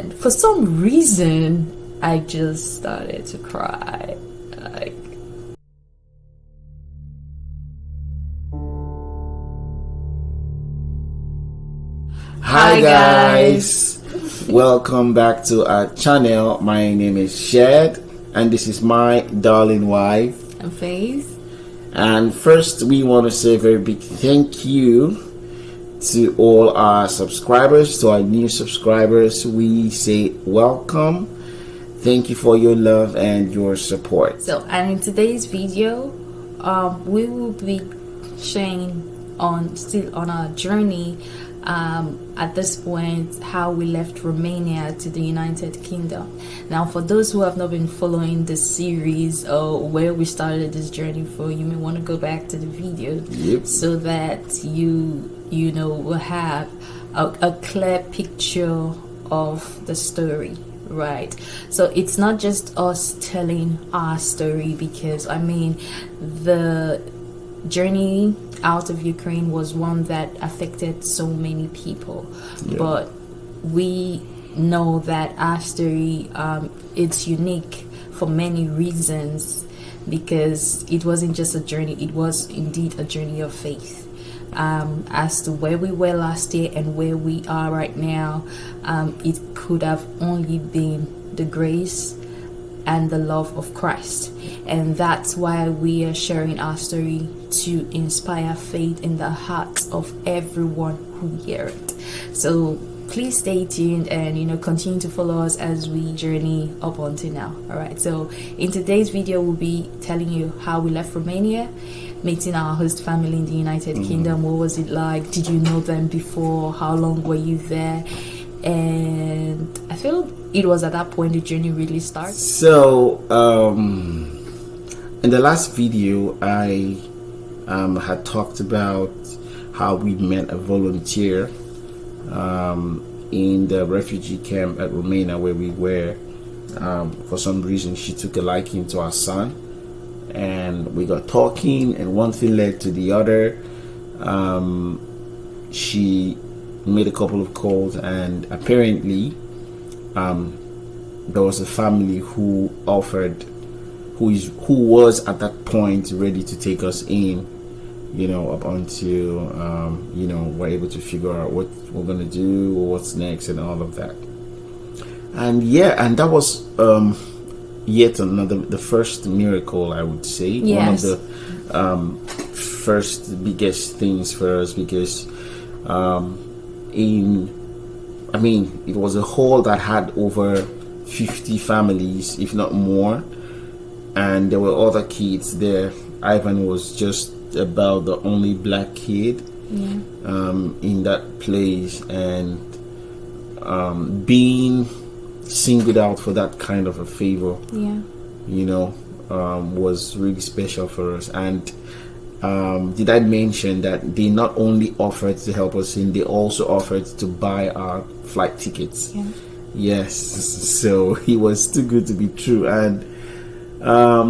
and for some reason I just started to cry. Like, hi guys, welcome back to our channel. My name is Shed and this is my darling wife and Faith. And first we want to say a very big thank you to all our subscribers, to our new subscribers. We say welcome. Thank you for your love and your support. So, and in today's video, we will be sharing still on our journey at this point, how we left Romania to the United Kingdom. Now, for those who have not been following the series or where we started this journey for, you may want to go back to the video. Yep. So that you know will have a clear picture of the story. Right, so it's not just us telling our story, because I mean the journey out of Ukraine was one that affected so many people. Yeah. But we know that our story it's unique for many reasons, because it wasn't just a journey, it was indeed a journey of faith. As to where we were last year and where we are right now, it could have only been the grace and the love of Christ. And that's why we are sharing our story, to inspire faith in the hearts of everyone who hear it. So please stay tuned and continue to follow us as we journey up until now. All right, so in today's video we'll be telling you how we left Romania, meeting our host family in the United Kingdom. What was it like? Did you know them before? How long were you there? And I feel it was at that point the journey really starts. So in the last video I had talked about how we met a volunteer in the refugee camp at Romania where we were. For some reason she took a liking to our son, and we got talking, and one thing led to the other. She made a couple of calls, and apparently there was a family who was at that point ready to take us in, up until we're able to figure out what we're gonna do or what's next and all of that. And that was yet the first miracle, I would say. Yes. One of the first biggest things for us, because it was a hall that had over 50 families, if not more, and there were other kids there. Ivan was just about the only black kid in that place, and being singled out for that kind of a favor was really special for us. And did I mention that they not only offered to help us in, they also offered to buy our flight tickets. Yes, so it was too good to be true. And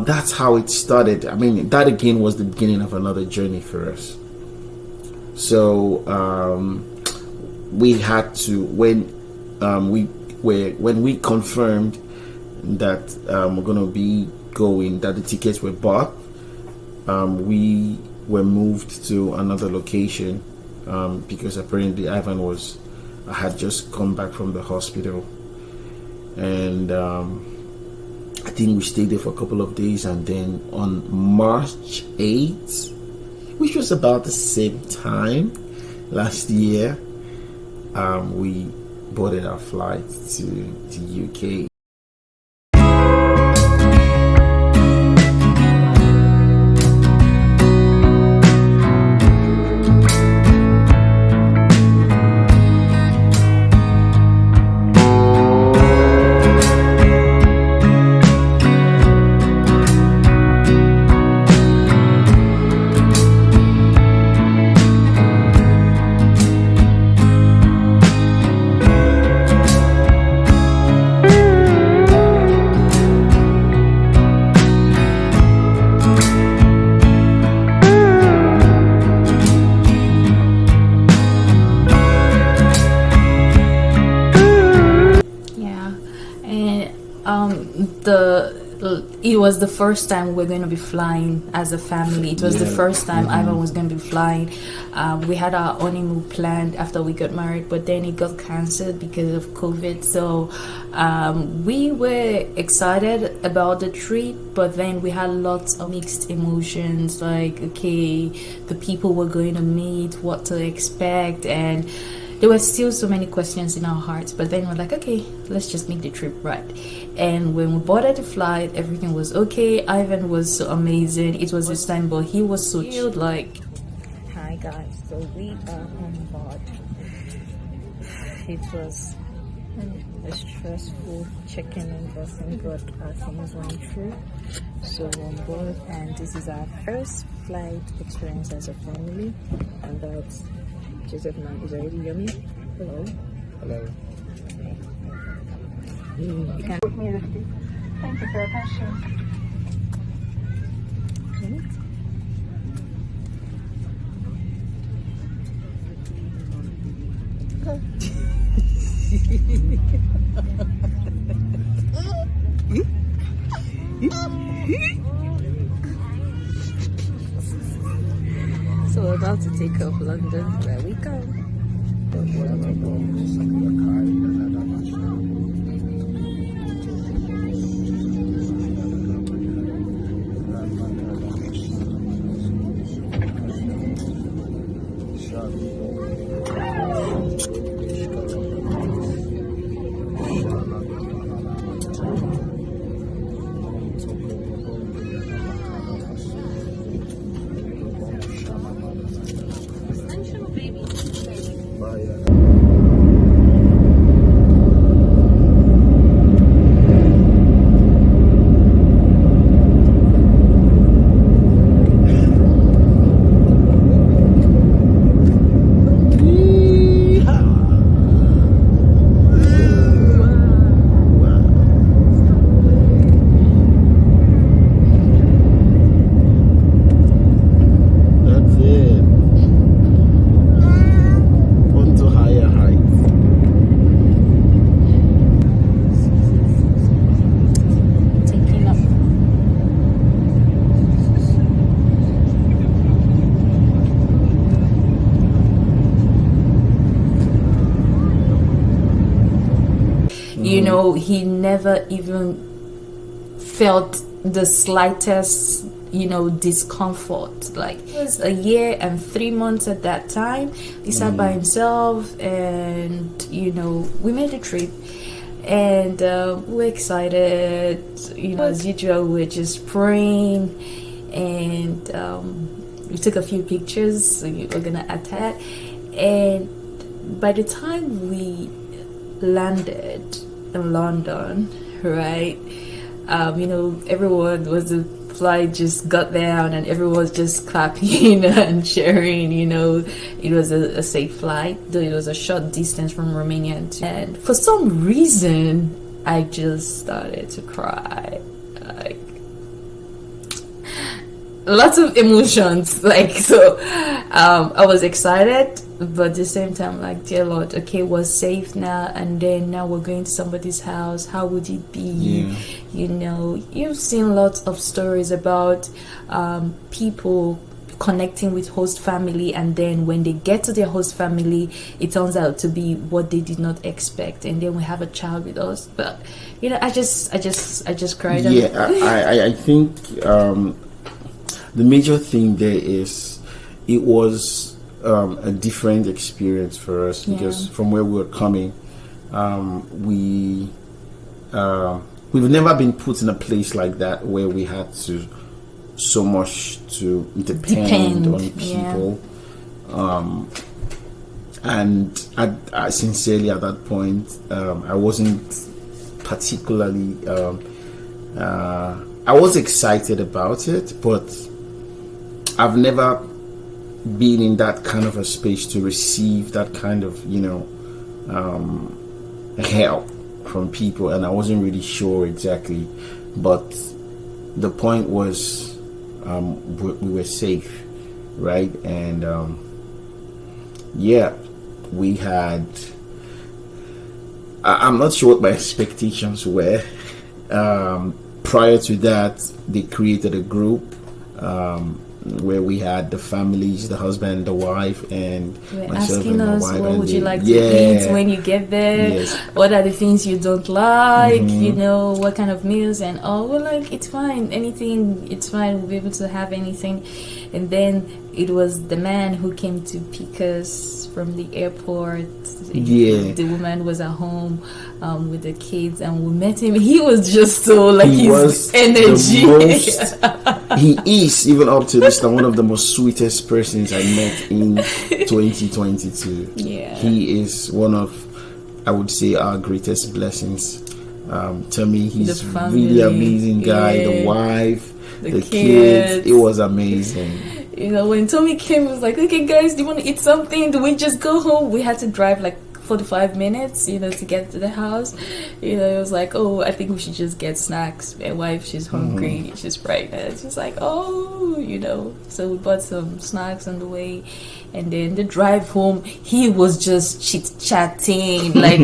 that's how it started. I mean, that again was the beginning of another journey for us. So we had to, when we confirmed that we're going to be going, that the tickets were bought, we were moved to another location because apparently Ivan had just come back from the hospital, and I think we stayed there for a couple of days, and then on March 8th, which was about the same time last year, we boarded our flight to the UK. the it was the first time we're going to be flying as a family. It was the first time Ivan was going to be flying. We had our honeymoon planned after we got married, but then it got cancelled because of COVID. So we were excited about the trip, but then we had lots of mixed emotions, like, okay, the people we're going to meet, what to expect, and there were still so many questions in our hearts. But then we're like, okay, let's just make the trip right. And when we boarded the flight, everything was okay. Ivan was so amazing. It was his time, but he was so chilled. Like, hi guys, so we are on board. It was a stressful check-in and busing, but our things went through. So we're on board, and this is our first flight experience as a family, and that's Joseph man is already yummy. Hello. Hello. Okay. You can Put me lifted. Thank you for your attention. So we're about to take off London. Where we go? You know, he never even felt the slightest, discomfort. Like, it was a year and 3 months at that time. He sat by himself, and we made a trip, and we're excited. As usual, we're just praying, and we took a few pictures. So we're gonna add that, and by the time we landed in London, right? Everyone was the flight just got down, and everyone was just clapping and cheering. It was a safe flight, though it was a short distance from Romania. And for some reason, I just started to cry. Like, lots of emotions. I was excited, but at the same time, like, dear Lord, okay, we're safe now, and then now we're going to somebody's house. How would it be? You've seen lots of stories about people connecting with host family, and then when they get to their host family, it turns out to be what they did not expect, and then we have a child with us. But I just cried. I think the major thing there is it was a different experience for us, because from where we were coming, we've never been put in a place like that where we had to so much to depend on people. And I sincerely, at that point, I wasn't particularly I was excited about it, but I've never been in that kind of a space to receive that kind of help from people, and I wasn't really sure exactly, but the point was we were safe, right? And we had I'm not sure what my expectations were, Prior to that, they created a group where we had the families, the husband, the wife, and You're myself asking and my us wife. what and would you they- like to yeah, eat when you get there. Yes. What are the things you don't like, you know, what kind of meals, and we're like, it's fine, anything, it's fine, we'll be able to have anything. And then it was the man who came to pick us from the airport. Yeah. The woman was at home with the kids, and we met him. He was just so like He his was energy. the most, he is, even up to this time, one of the most sweetest persons I met in 2022. Yeah. He is one of, I would say, our greatest blessings. Tell me, he's The family, really amazing guy. yeah. The wife, The the kids. kids. It was amazing. You know, when Tommy came, he was like, okay, guys, do you want to eat something? Do we just go home? We had to drive like 45 minutes, you know, to get to the house. You know, it was like, oh, I think we should just get snacks. My wife, she's hungry, she's pregnant. She's like, oh, you know. So we bought some snacks on the way. And then the drive home, he was just chit-chatting, like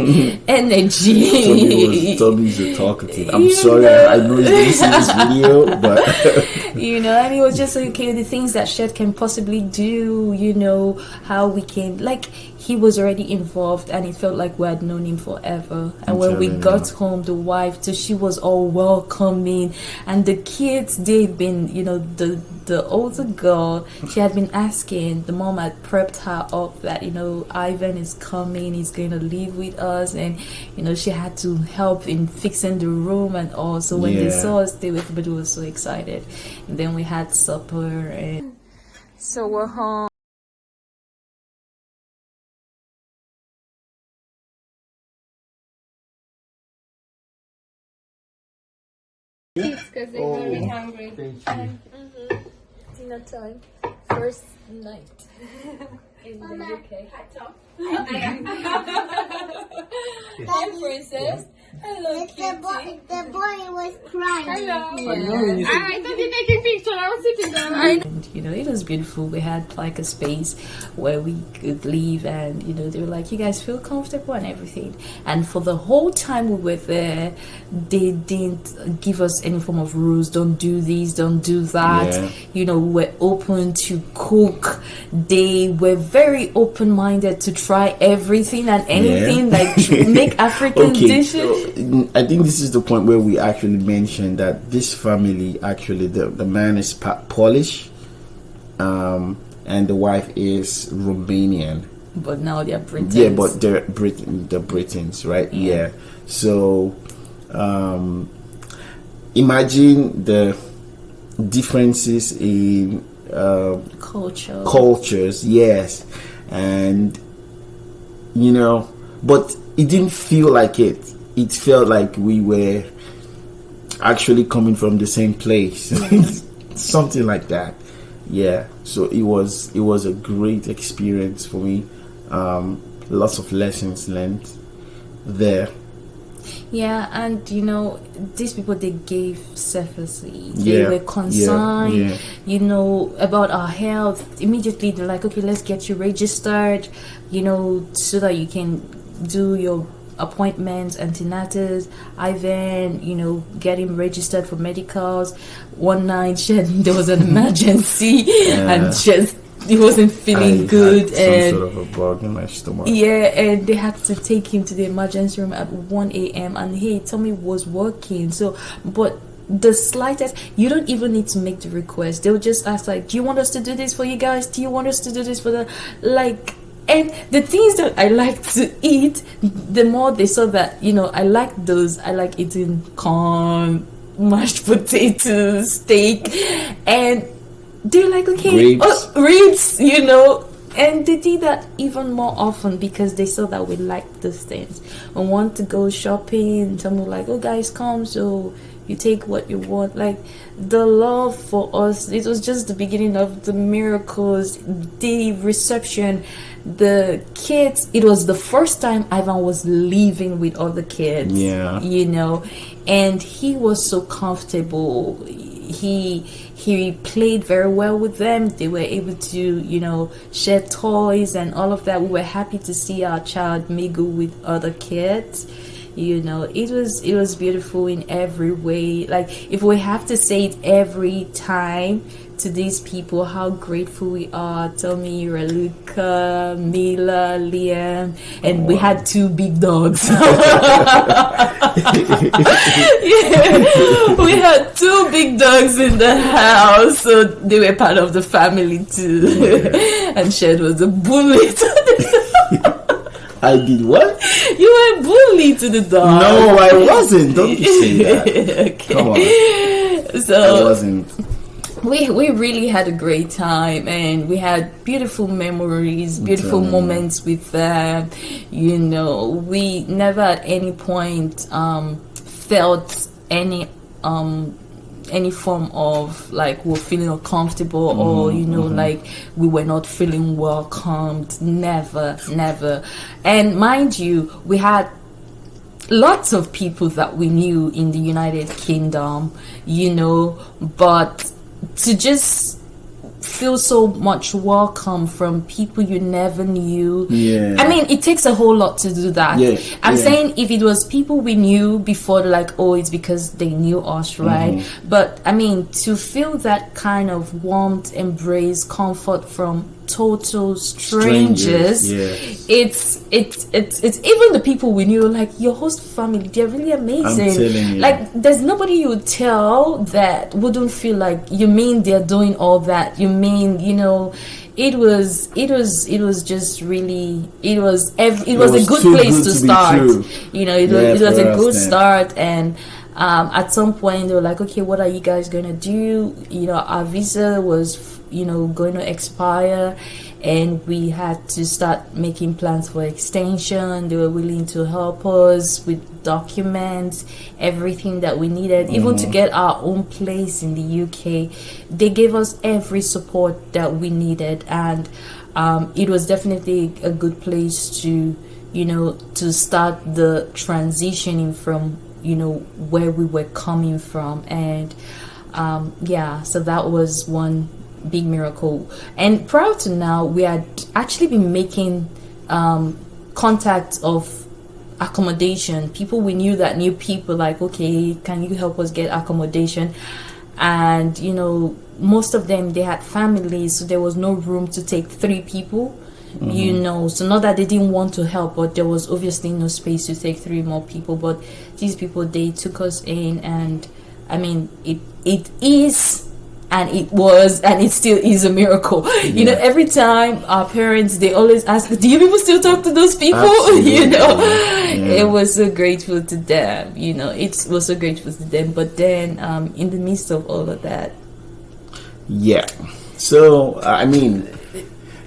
energy. Tommy's a talkative. I'm You sorry, know. I know he's going to see this video, but You know, and it was just like, okay, the things that Shed can possibly do, you know, how we can, like, he was already involved, and it felt like we had known him forever. And I'm when we telling got you. home, the wife, so she was all welcoming, and the kids, they've been, you know, the older girl, she had been asking, the mom had prepped her up that, you know, Ivan is coming, he's going to live with us, and, you know, she had to help in fixing the room and all. So when they Yeah. saw us, everybody was so excited. And then we had supper, and so we're home. Because they're very hungry. Dinner time, first night in the UK. Hi, princess. Hello, cutie. The boy was crying. Hello. I thought you're taking picture. I was sitting down. And you know, it was beautiful. We had like a space where we could leave, and you know, they were like, you guys feel comfortable and everything. And for the whole time we were there, they didn't give us any form of rules. Don't do this, don't do that. Yeah. You know, we're open to cook. They were very open-minded to try everything and anything, like to make African dishes. so I think this is the point where we actually mentioned that this family, actually, the man is Polish, and the wife is Romanian. But now they're Britons. Yeah, but they're Britons, right? Yeah. So, imagine the differences in cultures, yes, and you know, but it didn't feel like it. It felt like we were actually coming from the same place, something like that. Yeah. So it was a great experience for me. Lots of lessons learned there. Yeah, and you know, these people, they gave surface-y. They Yeah, were concerned, yeah. you know, about our health. Immediately, they're like, okay, let's get you registered, you know, so that you can do your appointments, antenatals. Ivan, you know, get him registered for medicals. One night, there was an emergency, and just he wasn't feeling I good, had and some sort of a bug in my stomach. yeah, and they had to take him to the emergency room at 1 a.m. And hey, Tommy was working. So, but the slightest, you don't even need to make the request. They'll just ask, like, do you want us to do this for you guys? Do you want us to do this for the, like, and the things that I like to eat, the more they saw that, you know, I like those. I like eating corn, mashed potatoes, steak, and they're like, okay, ribs, you know. And they did that even more often because they saw that we like those things. We want to go shopping. Someone like, oh guys, come, so you take what you want. Like, the love for us, it was just the beginning of the miracles, the reception, the kids. It was the first time Ivan was living with other kids. Yeah. You know, and he was so comfortable. He played very well with them. They were able to, you know, share toys and all of that. We were happy to see our child mingle with other kids, You know, it was beautiful in every way. Like, if we have to say it every time to these people, how grateful we are. Tommy, Raluca, Mila, Liam, and we had 2 big dogs. Yeah, we had 2 big dogs in the house, so they were part of the family too. And Shed was a bully to the dog. I did what? You were a bully to the dog. No, I wasn't. Don't you say that. Okay. Come on. So I wasn't. we really had a great time, and we had beautiful memories, beautiful moments with them. You know, we never at any point felt any form of like we're feeling uncomfortable or like we were not feeling welcomed. Never. And mind you, we had lots of people that we knew in the United Kingdom, you know, but to just feel so much welcome from people you never knew. I mean, it takes a whole lot to do that. I'm saying if it was people we knew before, like, oh, it's because they knew us, right? But I mean, to feel that kind of warmth, embrace, comfort from total strangers. It's even the people we knew, like your host family, they're really amazing. I'm telling you. Like, there's nobody you would tell that wouldn't feel like, you mean they're doing all that, you mean, you know, it was just really, it was a good place to start. You know, it was a good start. And at some point they were like, okay, what are you guys gonna do? You know, our visa was going to expire, and we had to start making plans for extension. They were willing to help us with documents, everything that we needed, even to get our own place in the UK. They gave us every support that we needed, and it was definitely a good place to start the transitioning from where we were coming from. And so that was one big miracle. And prior to now, we had actually been making contact of accommodation. People we knew that knew people, like, okay, can you help us get accommodation? And most of them, they had families, so there was no room to take 3 people. So not that they didn't want to help, but there was obviously no space to take 3 more people. But these people, they took us in, and I mean, it is, and it was, and it still is a miracle. Every time our parents, they always ask, do you people still talk to those people? It was so grateful to them. It was so grateful to them. But then in the midst of all of that, so I mean,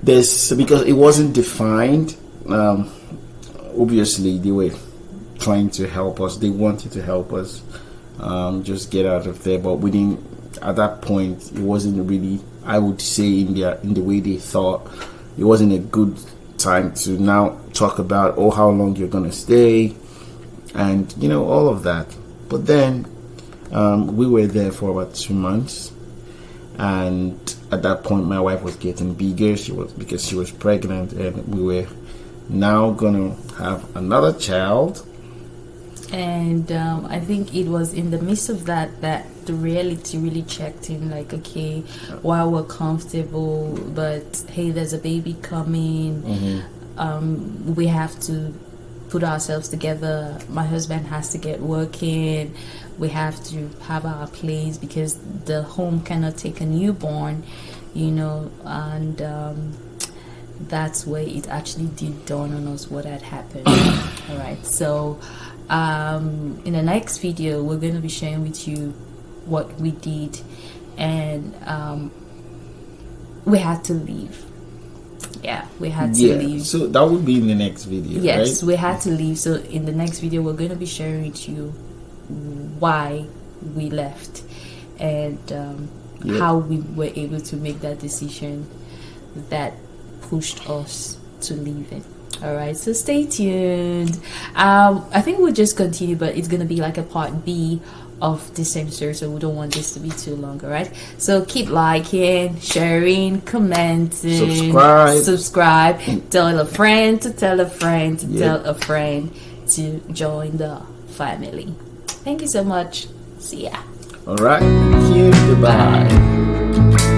there's, because it wasn't defined, obviously they were trying to help us. They wanted to help us just get out of there, but we didn't. At that point, it wasn't really, I would say, in the way they thought, it wasn't a good time to now talk about, how long you're gonna stay, and all of that. But then we were there for about 2 months, and at that point my wife was getting bigger. Because she was pregnant, and we were now gonna have another child. And I think it was in the midst of that the reality really checked in, like, okay, while we're comfortable, but hey, there's a baby coming. We have to put ourselves together. My husband has to get working. We have to have our place, because the home cannot take a newborn, and that's where it actually did dawn on us what had happened. All right, so in the next video, we're going to be sharing with you what we did, and we had to leave. We had to leave. So that would be in the next video. Yes, right? we had to leave. So in the next video, we're going to be sharing with you why we left, and how we were able to make that decision that pushed us to leave it. All right, so stay tuned. I think we'll just continue, but it's gonna be like a part B of the same story, so we don't want this to be too long. All right, so keep liking, sharing, commenting, subscribe, tell a friend to tell a friend to tell a friend to join the family. Thank you so much. See ya. All right. Thank you. Goodbye.